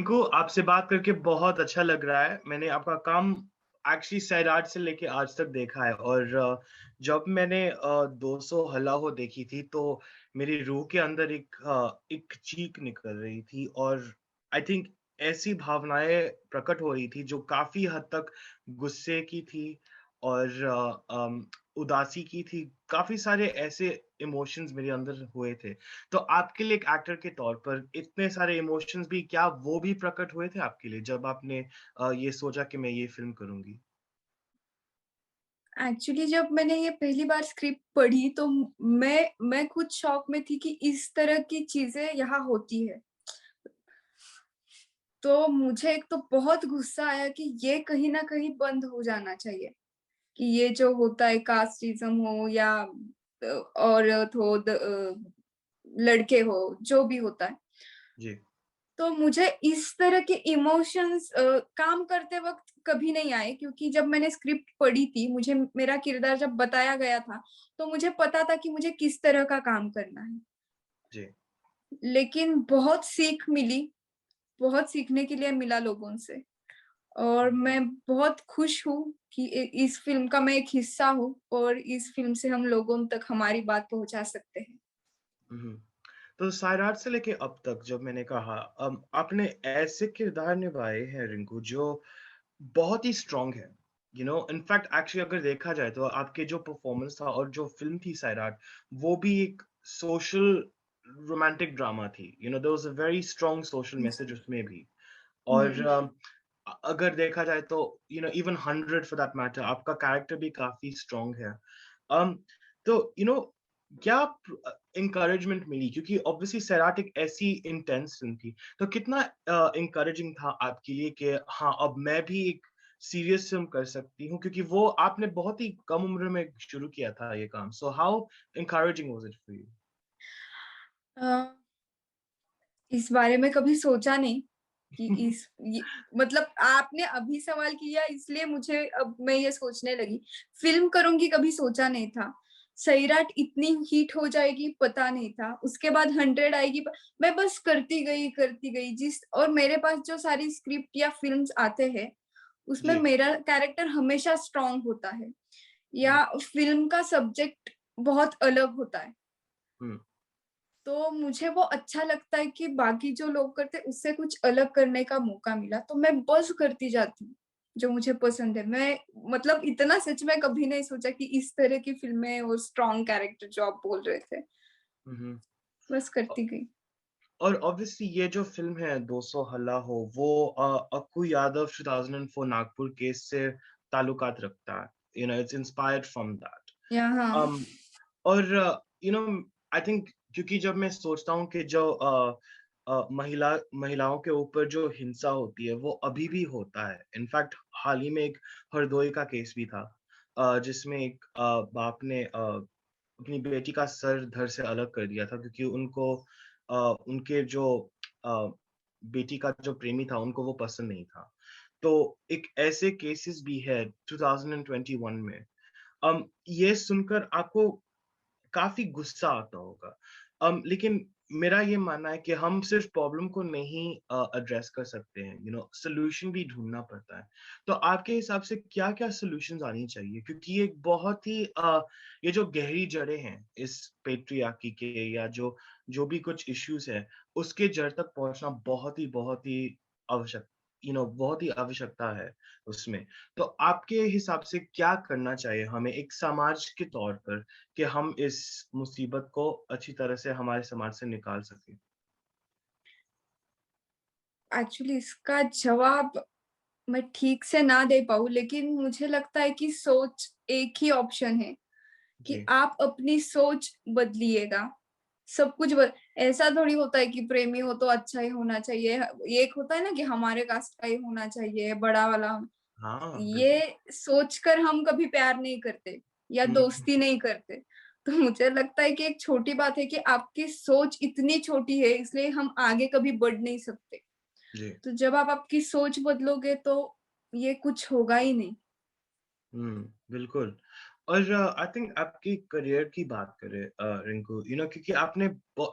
रिंकू, आपसे बात करके बहुत अच्छा लग रहा है। मैंने आपका काम एक्चुअली सैराट से लेके आज तक देखा है और जब मैंने 200 हल्ला हो देखी थी तो मेरी रूह के अंदर एक चीख निकल रही थी और आई थिंक ऐसी भावनाएं प्रकट हो रही थी जो काफी हद तक गुस्से की थी और उदासी की थी। काफी सारे ऐसे इमोशंस मेरे अंदर हुए थे। तो आपके लिए एक एक्टर के तौर पर इतने सारे इमोशंस भी क्या वो भी प्रकट हुए थे आपके लिए जब आपने ये सोचा कि मैं ये फ़िल्म करूँगी? एक्चुअली जब मैंने ये पहली बार स्क्रिप्ट पढ़ी तो मैं खुद शॉक में थी कि इस तरह की चीज़ें यहाँ होती है। तो मुझे एक तो बहुत गुस्सा आया कि ये कहीं न कहीं बंद हो जाना चाहिए, कि ये जो होता है कास्टिज़्म हो या औरत हो लड़के हो, जो भी होता है। जी। तो मुझे इस तरह के इमोशंस काम करते वक़्त कभी नहीं आए क्योंकि जब मैंने स्क्रिप्ट पढ़ी थी, मुझे मेरा किरदार जब बताया गया था, तो मुझे पता था कि मुझे किस तरह का काम करना है। जी। लेकिन बहुत सीख मिली, बहुत सीखने के लिए मिला लोगों से और जी। मैं बहुत खुश हूँ कि इस फ़िल्म का मैं एक हिस्सा हूँ और इस फ़िल्म से हम लोगों तक हमारी बात पहुँचा सकते हैं। हुँ। तो सायराट से लेके अब तक जब मैंने कहा आपने ऐसे किरदार निभाए हैं रिंकू जो बहुत ही स्ट्रॉन्ग है। इनफैक्ट एक्चुअली अगर देखा जाए तो आपके जो परफॉर्मेंस था और जो फ़िल्म थी सैराट, वो भी एक सोशल रोमांटिक ड्रामा थी। There was a very strong social message ji. उसमें भी। और हुँ। अगर देखा जाए तो इवन 100 फॉर दैट मैटर आपका कैरेक्टर भी काफ़ी स्ट्रॉन्ग है। अम, तो क्या एनकरेजमेंट मिली क्योंकि ऑब्वियसली सैराट एक ऐसी इंटेंस फ़िल्म थी, तो कितना एनकरेजिंग था आपके लिए कि हाँ, अब मैं भी एक सीरियस फ़िल्म कर सकती हूँ क्योंकि वो आपने बहुत ही कम उम्र में शुरू किया था ये काम। So how encouraging was it for you? Uh, इस बारे में कभी सोचा नहीं कि इस ये मतलब आपने अभी सवाल किया इसलिए मुझे अब मैं ये सोचने लगी। फ़िल्म करूँगी कभी सोचा नहीं था। सैराट इतनी हिट हो जाएगी पता नहीं था। उसके बाद 100 आएगी मैं बस करती गई जिस और मेरे पास जो सारी स्क्रिप्ट या फ़िल्म्स आते हैं, उसमें जी। मेरा कैरेक्टर हमेशा स्ट्रॉन्ग होता है हुँ। या फ़िल्म का सब्जेक्ट बहुत अलग होता है। हुँ। तो मुझे वो अच्छा लगता है कि बाकी जो लोग करते हैं उससे कुछ अलग करने का मौका मिला, तो मैं बस करती जाती हूँ, जो मुझे पसंद है। मैं मतलब इतना सच में कभी नहीं सोचा कि इस तरह की फ़िल्में और स्ट्रॉन्ग कैरेक्टर जो आप बोल रहे थे, हुँ, हुँ। बस करती गई। और ऑब्वियसली ये जो फ़िल्म है 200 हल्ला हो, वो अक्कू यादव 2004 नागपुर केस से ताल्लुकात रखता है। It's inspired from that. या हाँ। अम, और यू नो आई थिंक क्योंकि जब मैं सोचता हूँ कि जो महिलाओं के ऊपर जो हिंसा होती है, वो अभी भी होता है। इनफैक्ट हाल ही में एक हरदोई का केस भी था जिसमें एक बाप ने अपनी बेटी का सर धड़ से अलग कर दिया था क्योंकि उनके जो अ, बेटी का जो प्रेमी था उनको वो पसंद नहीं था। तो एक ऐसे केसेस भी है 2021 में। ये सुनकर आपको काफ़ी गुस्सा आता होगा। लेकिन मेरा ये मानना है कि हम सिर्फ़ प्रॉब्लम को नहीं एड्रेस कर सकते हैं, सॉल्यूशन भी ढूँढना पड़ता है। तो आपके हिसाब से क्या-क्या सॉल्यूशंस आनी चाहिए? क्योंकि ये एक बहुत ही ये जो गहरी जड़ें हैं इस पैट्रियार्की के या जो जो भी कुछ इश्यूज़ हैं, उसके जड़ तक पहुँचना बहुत ही आवश्यक बहुत ही आवश्यकता है उसमें। तो आपके हिसाब से क्या करना चाहिए हमें एक समाज के तौर पर कि हम इस मुसीबत को अच्छी तरह से हमारे समाज से निकाल सकें? एक्चुअली इसका जवाब मैं ठीक से ना दे पाऊँ, लेकिन मुझे लगता है कि सोच एक ही ऑप्शन है कि जी। आप अपनी सोच बदलिएगा। सब कुछ ब ऐसा थोड़ी होता है कि प्रेमी हो तो अच्छा ही होना चाहिए। ये एक होता है ना कि हमारे कास्ट का ही होना चाहिए, बड़ा वाला। हाँ, बिल्कुल। ये सोचकर हम कभी प्यार नहीं करते या हुँ, दोस्ती नहीं करते। तो मुझे लगता है कि एक छोटी बात है कि आपकी सोच इतनी छोटी है इसलिए हम आगे कभी बढ़ नहीं सकते। जी। तो जब आप आपकी सोच बदलोगे तो ये कुछ होगा ही नहीं। हुँ, बिल्कुल। और आई थिंक आपकी करियर की बात करें रिंकू, क्योंकि आपने,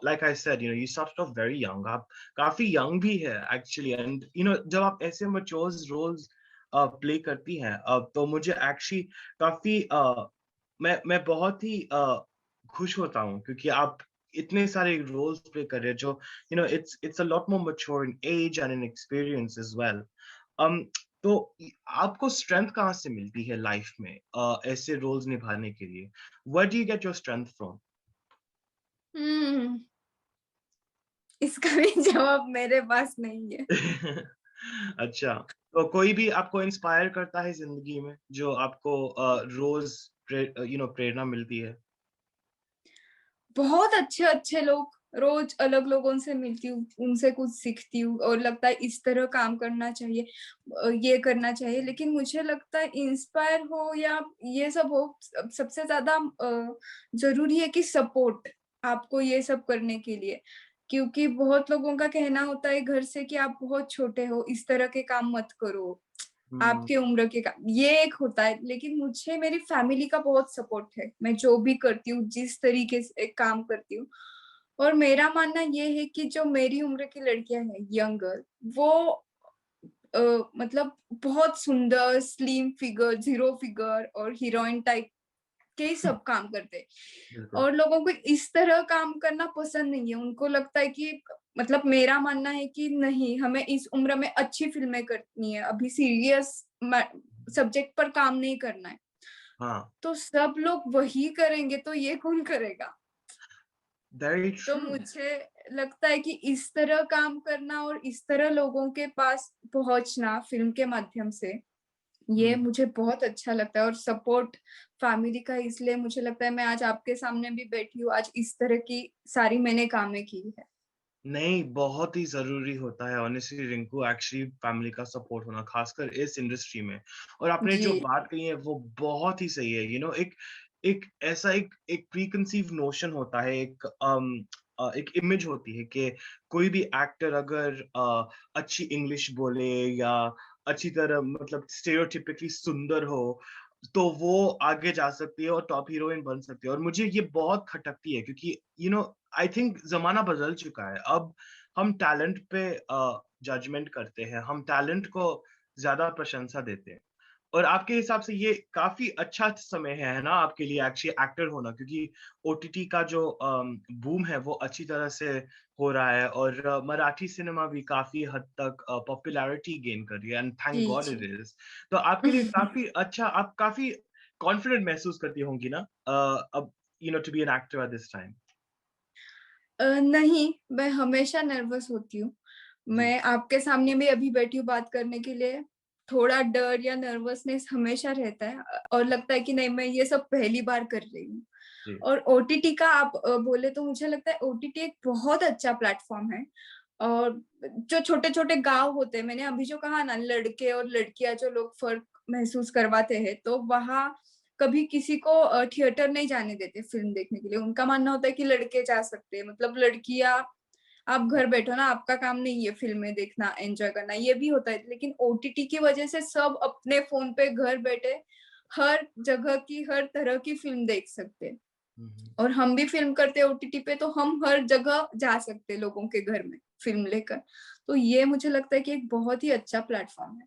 like I said, you started off very young, आप काफी यंग भी है एक्चुअली, एंड जब आप ऐसे मैच्योर रोल्स प्ले करती हैं, तो मुझे एक्चुअली काफी मैं बहुत ही खुश होता हूँ, क्योंकि आप इतने सारे रोल्स प्ले कर रहे हैं, जो it's a lot more mature in age and in experience as well. um तो आपको स्ट्रेंथ कहाँ से मिलती है लाइफ में ऐसे रोल्स निभाने के लिए? Where do you get your strength from? हम्म इसका भी जवाब मेरे पास नहीं है। अच्छा, तो कोई भी आपको इंस्पायर करता है जिंदगी में, जो आपको रोज प्रेरणा मिलती है? बहुत अच्छे अच्छे लोग, रोज अलग लोगों से मिलती हूँ, उनसे कुछ सीखती हूँ और लगता है इस तरह काम करना चाहिए, ये करना चाहिए। लेकिन मुझे लगता है इंस्पायर हो या ये सब हो, सबसे ज्यादा जरूरी है कि सपोर्ट आपको ये सब करने के लिए। क्योंकि बहुत लोगों का कहना होता है घर से कि आप बहुत छोटे हो, इस तरह के काम मत करो, हम्म। आपके उम्र के काम, ये एक होता है। लेकिन मुझे मेरी फैमिली का बहुत सपोर्ट है, मैं जो भी करती हूँ, जिस तरीके से काम करती हूँ। और मेरा मानना ये है कि जो मेरी उम्र की लड़कियां हैं, यंग गर्ल, वो मतलब बहुत सुंदर, स्लिम फिगर, जीरो फिगर और हीरोइन टाइप के ही सब काम करते हैं। बिल्कुल। और लोगों को इस तरह काम करना पसंद नहीं है, उनको लगता है कि, मतलब मेरा मानना है कि नहीं, हमें इस उम्र में अच्छी फिल्में करनी है, अभी सीरियस सब्जेक्ट पर काम नहीं करना है। हाँ, तो सब लोग वही करेंगे तो ये कौन करेगा? very तो true। मुझे लगता है कि इस तरह काम करना और इस तरह लोगों के पास पहुंचना फिल्म के माध्यम से, ये हम्म। मुझे बहुत अच्छा लगता है। और सपोर्ट फैमिली का, इसलिए मुझे लगता है मैं आज आपके सामने भी बैठी हूँ, आज इस तरह की सारी मैंने कामें की है। नहीं, बहुत ही ज़रूरी होता है ऑनेस्टली रिंकू, एक्चुअली फैमिली का सपोर्ट होना, खासकर इस इंडस्ट्री में। और आपने जो जी बात कही है वो बहुत ही सही है। एक एक ऐसा एक प्रीकंसीव नोशन होता है, एक इमेज होती है कि कोई भी एक्टर अगर अच्छी इंग्लिश बोले या अच्छी तरह, मतलब स्टेरियोटाइपिकली सुंदर हो, तो वो आगे जा सकती है और टॉप हीरोइन बन सकती है। और मुझे ये बहुत खटकती है, क्योंकि आई थिंक ज़माना बदल चुका है। अब हम टैलेंट पे जजमेंट करते हैं, हम टैलेंट को ज़्यादा प्रशंसा देते हैं। और आपके हिसाब से ये काफ़ी अच्छा समय है ना आपके लिए एक्चुअली एक्टर होना, क्योंकि ओटीटी का जो बूम है वो अच्छी तरह से हो रहा है, और मराठी सिनेमा भी काफ़ी हद तक पॉपुलैरिटी गेन कर रही है, and thank ji God ji. It is. तो आपके लिए काफ़ी अच्छा, आप काफ़ी कॉन्फिडेंट महसूस करती होंगी ना अब to be an actor at this time? नहीं, मैं हमेशा नर्वस होती हूँ। जी, मैं आपके सामने भी अभी बैठी हूँ बात करने के लिए, थोड़ा डर या नर्वसनेस हमेशा रहता है, और लगता है कि नहीं, मैं ये सब पहली बार कर रही हूँ। जी। और ओटीटी का आप बोले तो मुझे लगता है ओटीटी एक बहुत अच्छा प्लेटफॉर्म है। और जो छोटे-छोटे गाँव होते हैं, मैंने अभी जो कहा ना, लड़के और लड़कियाँ जो लोग फ़र्क महसूस करवाते हैं, तो वहाँ कभी किसी को थिएटर नहीं जाने देते फ़िल्म देखने के लिए। उनका मानना होता है कि लड़के जा सकते हैं, मतलब लड़कियाँ, आप घर बैठो ना, आपका काम नहीं है फ़िल्में देखना, एन्जॉय करना, ये भी होता है। लेकिन ओटीटी की वजह से सब अपने फ़ोन पे घर बैठे हर जगह की, हर तरह की फ़िल्म देख सकते हैं। हुँ, हुँ। और हम भी फ़िल्म करते हैं ओटीटी पे, तो हम हर जगह जा सकते हैं लोगों के घर में फ़िल्म लेकर। तो ये मुझे लगता है कि एक बहुत ही अच्छा प्लेटफ़ॉर्म है।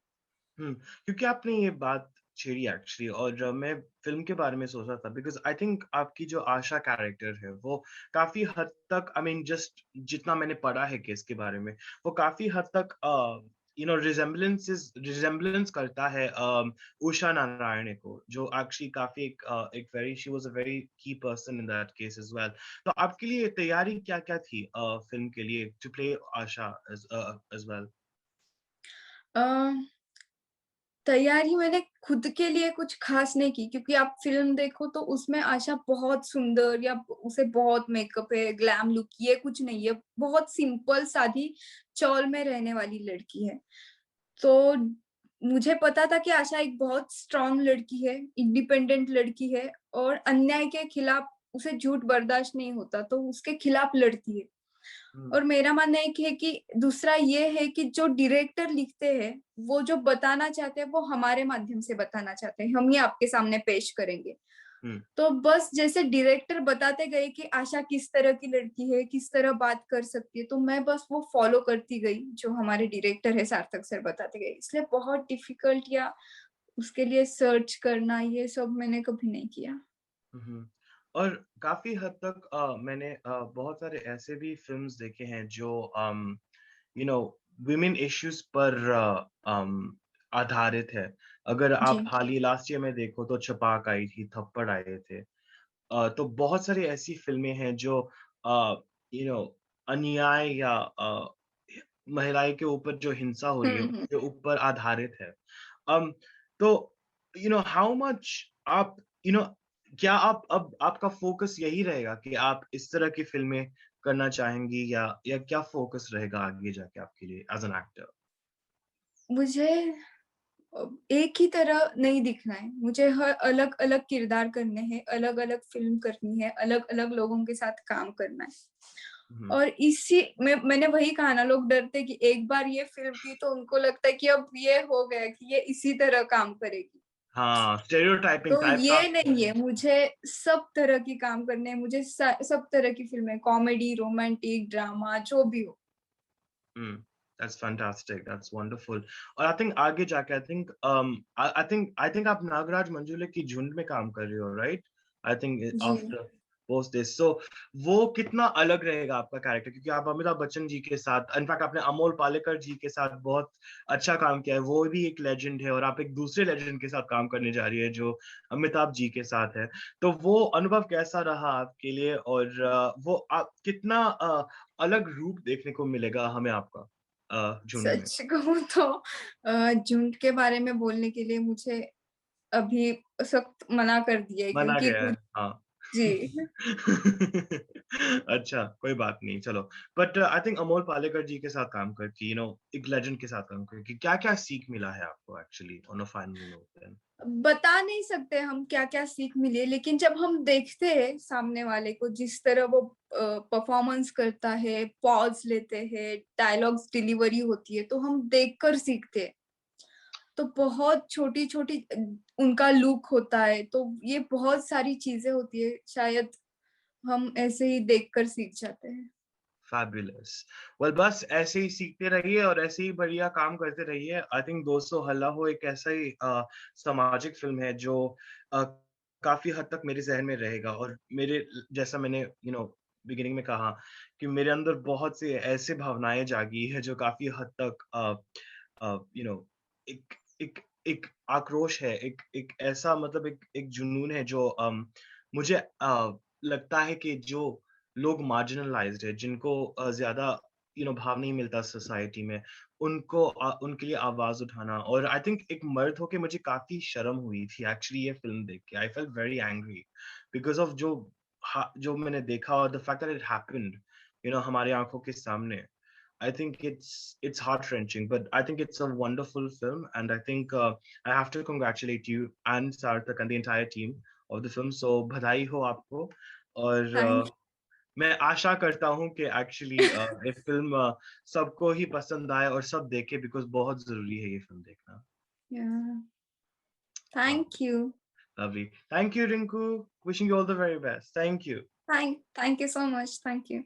हुँ, क्योंकि आपने ये बात छेड़ी एक्चुअली, और मैं फ़िल्म के बारे में सोच रहा था, बिकॉज़ आई थिंक आपकी जो आशा कैरेक्टर है वो काफ़ी हद तक, आई मीन जस्ट जितना मैंने पढ़ा है केस के बारे में, वो काफ़ी हद तक रिज़ेम्बलेंस करता है उषा नारायण को, जो एक्चुअली काफ़ी एक very, she was a very key person in that case as well. तो आपके लिए तैयारी क्या-क्या थी फ़िल्म के लिए to play Asha as well? Uh तैयारी मैंने खुद के लिए कुछ खास नहीं की, क्योंकि आप फ़िल्म देखो तो उसमें आशा बहुत सुंदर या उसे बहुत मेकअप है, ग्लैम लुक, ये कुछ नहीं है। बहुत सिंपल सादी चौल में रहने वाली लड़की है। तो मुझे पता था कि आशा एक बहुत स्ट्रॉन्ग लड़की है, इंडिपेंडेंट लड़की है, और अन्याय के खिलाफ उसे झूठ बर्दाश्त नहीं होता, तो उसके खिलाफ लड़ती है। हुँ, और मेरा मानना एक है कि दूसरा ये है कि जो डायरेक्टर लिखते हैं, वो जो बताना चाहते हैं, वो हमारे माध्यम से बताना चाहते हैं। हम ये आपके सामने पेश करेंगे। हुँ, तो बस जैसे डायरेक्टर बताते गए कि आशा किस तरह की लड़की है, किस तरह बात कर सकती है, तो मैं बस वो फॉलो करती गई, जो हमारे डायरेक्टर है सार्थक सर बताते गए। इसलिए बहुत डिफिकल्ट या उसके लिए सर्च करना ये सब मैंने कभी नहीं किया। हुँ। और काफ़ी हद तक मैंने बहुत सारे ऐसे भी फ़िल्म्स देखे हैं जो यू नो वुमेन इश्यूज़ पर आधारित है। अगर आप जी। हाल ही लास्ट ईयर में देखो तो छपाक आई थी, थप्पड़ आए थे। तो बहुत सारी ऐसी फ़िल्में हैं जो अ, यू नो अन्याय या महिलाएँ के ऊपर जो हिंसा हो हुँ, रही है, हुँ। उसके ऊपर आधारित है। अम, तो हाउ मच आप क्या आप अब आपका फ़ोकस यही रहेगा कि आप इस तरह की फ़िल्में करना चाहेंगी या क्या फ़ोकस रहेगा आगे जाके आपके लिए एज़ एन एक्टर? मुझे एक ही तरह नहीं दिखना है। मुझे हर अलग-अलग किरदार करने हैं, अलग-अलग फ़िल्म करनी है, अलग-अलग लोगों के साथ काम करना है। हुँ। और इसी मैंने वही कहा ना, लोग डरते हैं कि एक बार ये फ़िल्म की तो उनको लगता है कि अब ये हो गया कि ये इसी तरह काम करेगी। हाँ, स्टेरियोटाइपिंग तो ये टाइपकास्ट नहीं करने है, मुझे सब तरह की काम करने हैं, मुझे स सब तरह की फ़िल्में कॉमेडी, रोमांटिक, ड्रामा जो भी हो। हुँ, दैट्स फैंटास्टिक, दैट्स वंडरफुल और आई थिंक आगे जाके आई थिंक आप नागराज मंजुले की झुंड में काम कर रहे हो, right? I think ji. After post this so वो कितना अलग रहेगा आपका कैरेक्टर क्योंकि आप अमिताभ बच्चन जी के साथ इनफैक्ट आपने अमोल पालेकर जी के साथ बहुत अच्छा काम किया है, वो भी एक लेजेंड है और आप एक दूसरे लेजेंड के साथ काम करने जा रही है जो अमिताभ जी के साथ है। तो वो अनुभव कैसा रहा आपके लिए और वो आप कितना अलग रूप देखने को मिलेगा हमें आपका झुंड में। सच कहूँ तो झुंड के बारे में बोलने के लिए मुझे अभी सख्त मना कर दिया है माना क्योंकि गया है, कुछ हाँ। जी। अच्छा, कोई बात नहीं, चलो। But I think Amol Palekar ji के साथ काम करके एक लेजेंड के साथ काम करके क्या-क्या सीख मिला है आपको actually on a final note then? बता नहीं सकते हम क्या-क्या सीख मिली है, लेकिन जब हम देखते हैं सामने वाले को जिस तरह वो परफॉर्मेंस करता है, पॉज़ लेते हैं, डायलॉग्स डिलीवरी होती है, तो हम देखकर सीखते हैं। तो बहुत छोटी-छोटी उनका लुक होता है, तो ये बहुत सारी चीज़ें होती है, शायद हम ऐसे ही देखकर सीख जाते हैं। फैबुलस। वेल बस ऐसे ही सीखते रहिए और ऐसे ही बढ़िया काम करते रहिए। आई थिंक दोस्तों हल्ला हो एक ऐसा ही सामाजिक फ़िल्म है जो अ, काफ़ी हद तक मेरे ज़हन में रहेगा और मेरे जैसा मैंने बिगिनिंग में कहा कि मेरे अंदर बहुत से ऐसे भावनाएँ जागी है जो काफ़ी हद तक एक एक एक आक्रोश है, एक एक ऐसा मतलब एक एक जुनून है जो मुझे लगता है कि जो लोग मार्जिनलाइज्ड है, जिनको ज़्यादा भाव नहीं मिलता सोसाइटी में, उनके लिए आवाज़ उठाना और आई थिंक एक मर्द होके मुझे काफ़ी शर्म हुई थी एक्चुअली ये फ़िल्म देख के। I felt very angry because of जो मैंने देखा और the fact that it happened हमारी आँखों के सामने। I think it's heart-wrenching, but I think it's a wonderful film, and I think I have to congratulate you and Sarthak and the entire team of the film. So बधाई हो आपको और thank मैं आशा करता हूँ कि एक्चुअली ये film सबको ही पसंद आए और सब देखें बिकॉज़ बहुत ज़रूरी है ये फ़िल्म देखना। या वाह! Thank you. Lovely. Thank you Rinku. Wishing you all the very best. Thank you. Thank you so much. Thank you.